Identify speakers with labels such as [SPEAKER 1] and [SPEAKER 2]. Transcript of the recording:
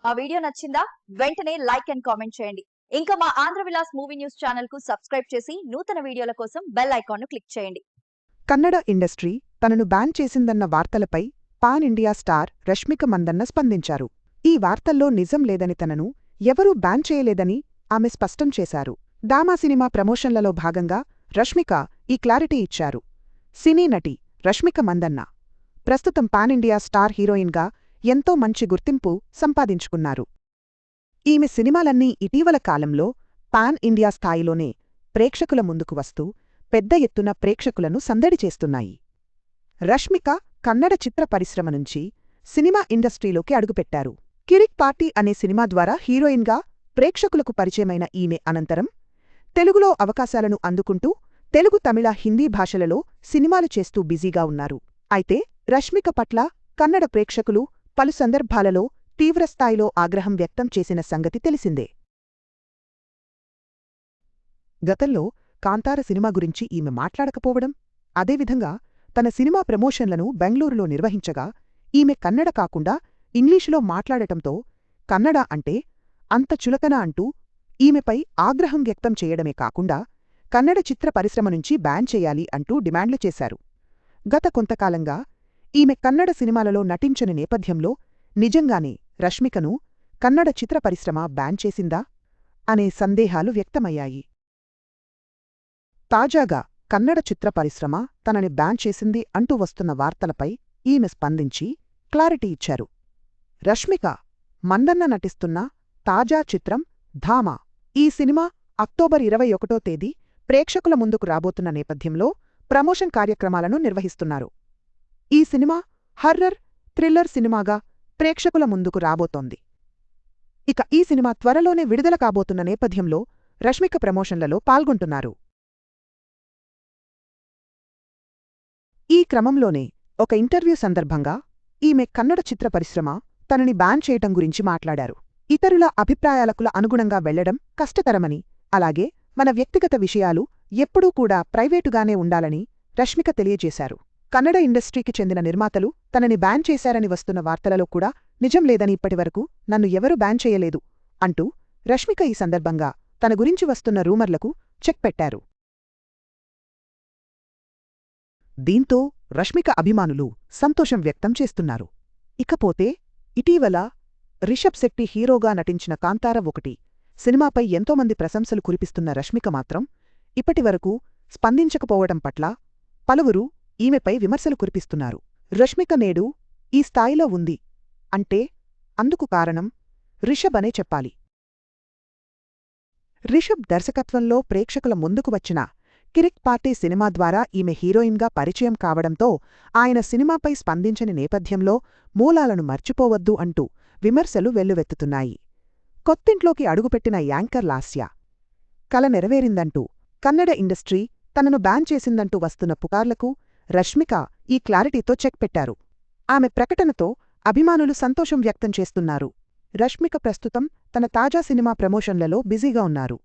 [SPEAKER 1] ఆ వీడియో నచ్చిందా? వెంటనే లైక్ అండ్ కామెంట్ చేయండి. ఇంకా మా Andhra Vilas movie news channel కు సబ్స్క్రైబ్ చేసి నూతన వీడియోల కోసం బెల్ ఐకాన్ ను క్లిక్ చేయండి.
[SPEAKER 2] కన్నడ ఇండస్ట్రీ తనను బ్యాన్ చేసిందన్న వార్తలపై pan India star Rashmika Mandanna స్పందించారు. ఈ వార్తల్లో నిజం లేదని, తనను ఎవరూ బ్యాన్ చేయలేదని ఆమె స్పష్టం చేశారు. డామా సినిమా ప్రమోషన్లలో భాగంగా రష్మిక ఈ క్లారిటీ ఇచ్చారు. సినీ నటి రష్మిక మందన్న ప్రస్తుతం పాన్ ఇండియా స్టార్ హీరోయిన్గా ఎంతో మంచి గుర్తింపు సంపాదించుకున్నారు. ఈమె సినిమాలన్నీ ఇటీవల కాలంలో పాన్ ఇండియా స్థాయిలోనే ప్రేక్షకుల ముందుకు వస్తూ పెద్ద ఎత్తున ప్రేక్షకులను సందడి చేస్తున్నాయి. రష్మిక కన్నడ చిత్ర పరిశ్రమ నుంచి సినిమా ఇండస్ట్రీలోకి అడుగుపెట్టారు. కిరిక్ పార్టీ అనే సినిమా ద్వారా హీరోయిన్గా ప్రేక్షకులకు పరిచయమైన ఈమె అనంతరం తెలుగులో అవకాశాలను అందుకుంటూ తెలుగు, తమిళ, హిందీ భాషలలో సినిమాలు చేస్తూ బిజీగా ఉన్నారు. అయితే రష్మిక పట్ల కన్నడ ప్రేక్షకులు పలు సందర్భాలలో తీవ్రస్థాయిలో ఆగ్రహం వ్యక్తం చేసిన సంగతి తెలిసిందే. గతంలో కాంతార సినిమా గురించి ఈమె మాట్లాడకపోవడం, అదేవిధంగా తన సినిమా ప్రమోషన్లను బెంగళూరులో నిర్వహించగా ఈమె కన్నడ కాకుండా ఇంగ్లీషులో మాట్లాడటంతో కన్నడ అంటే అంత చులకన అంటూ ఈమెపై ఆగ్రహం వ్యక్తం చేయడమే కాకుండా కన్నడ చిత్ర పరిశ్రమ నుంచి బ్యాన్ చేయాలి అంటూ డిమాండ్లు చేశారు. గత కొంతకాలంగా ఈమె కన్నడ సినిమాలలో నటించని నేపథ్యంలో నిజంగానే రష్మికను కన్నడ చిత్ర పరిశ్రమ బ్యాన్ చేసిందా అనే సందేహాలు వ్యక్తమయ్యాయి. తాజాగా కన్నడ చిత్ర పరిశ్రమ తనని బ్యాన్ చేసింది అంటూ వస్తున్న వార్తలపై ఈమె స్పందించి క్లారిటీ ఇచ్చారు. రష్మిక మందన్న నటిస్తున్న తాజా చిత్రం ధామా. ఈ సినిమా అక్టోబర్ 21వ తేదీ ప్రేక్షకుల ముందుకు రాబోతున్న నేపథ్యంలో ప్రమోషన్ కార్యక్రమాలను నిర్వహిస్తున్నారు. ఈ సినిమా హర్రర్, థ్రిల్లర్ సినిమాగా ప్రేక్షకుల ముందుకు రాబోతోంది. ఇక ఈ సినిమా త్వరలోనే విడుదల కాబోతున్న నేపథ్యంలో రష్మిక ప్రమోషన్లలో పాల్గొంటున్నారు. ఈ క్రమంలోనే ఒక ఇంటర్వ్యూ సందర్భంగా ఈమె కన్నడ చిత్ర పరిశ్రమ తనని బ్యాన్ చేయటం గురించి మాట్లాడారు. ఇతరుల అభిప్రాయాలకు అనుగుణంగా వెళ్లడం కష్టతరమని, అలాగే మన వ్యక్తిగత విషయాలు ఎప్పుడూ కూడా ప్రైవేటుగానే ఉండాలని రష్మిక తెలియజేశారు. కన్నడ ఇండస్ట్రీకి చెందిన నిర్మాతలు తనని బ్యాన్ చేశారని వస్తున్న వార్తలలో కూడా నిజం లేదని, ఇప్పటివరకు నన్ను ఎవరూ బ్యాన్ చేయలేదు అంటూ రష్మిక ఈ సందర్భంగా తన గురించి వస్తున్న రూమర్లకు చెక్ పెట్టారు. దీంతో రష్మిక అభిమానులు సంతోషం వ్యక్తం చేస్తున్నారు. ఇకపోతే ఇటీవల రిషబ్ శెట్టి హీరోగా నటించిన కాంతార 1 సినిమాపై ఎంతోమంది ప్రశంసలు కురిపిస్తున్న రష్మిక మాత్రం ఇప్పటివరకు స్పందించకపోవడం పట్ల పలువురు ఈమెపై విమర్శలు కురిపిస్తున్నారు. రష్మిక నేడు ఈ స్థాయిలో ఉంది అంటే అందుకు కారణం రిషబ్ అనే చెప్పాలి. రిషబ్ దర్శకత్వంలో ప్రేక్షకుల ముందుకు వచ్చిన కిరిక్ పార్టీ సినిమా ద్వారా ఈమె హీరోయిన్గా పరిచయం కావడంతో ఆయన సినిమాపై స్పందించని నేపథ్యంలో మూలాలను మర్చిపోవద్దు అంటూ విమర్శలు వెల్లువెత్తుతున్నాయి. కొత్తింట్లోకి అడుగుపెట్టిన యాంకర్ లాస్య కల నెరవేరిందంటూ, కన్నడ ఇండస్ట్రీ తనను బ్యాన్ చేసిందంటూ వస్తున్న పుకార్లకు రష్మిక ఈ క్లారిటీతో చెక్ పెట్టారు. ఆమె ప్రకటనతో అభిమానులు సంతోషం వ్యక్తం చేస్తున్నారు. రష్మిక ప్రస్తుతం తన తాజా సినిమా ప్రమోషన్లలో బిజీగా ఉన్నారు.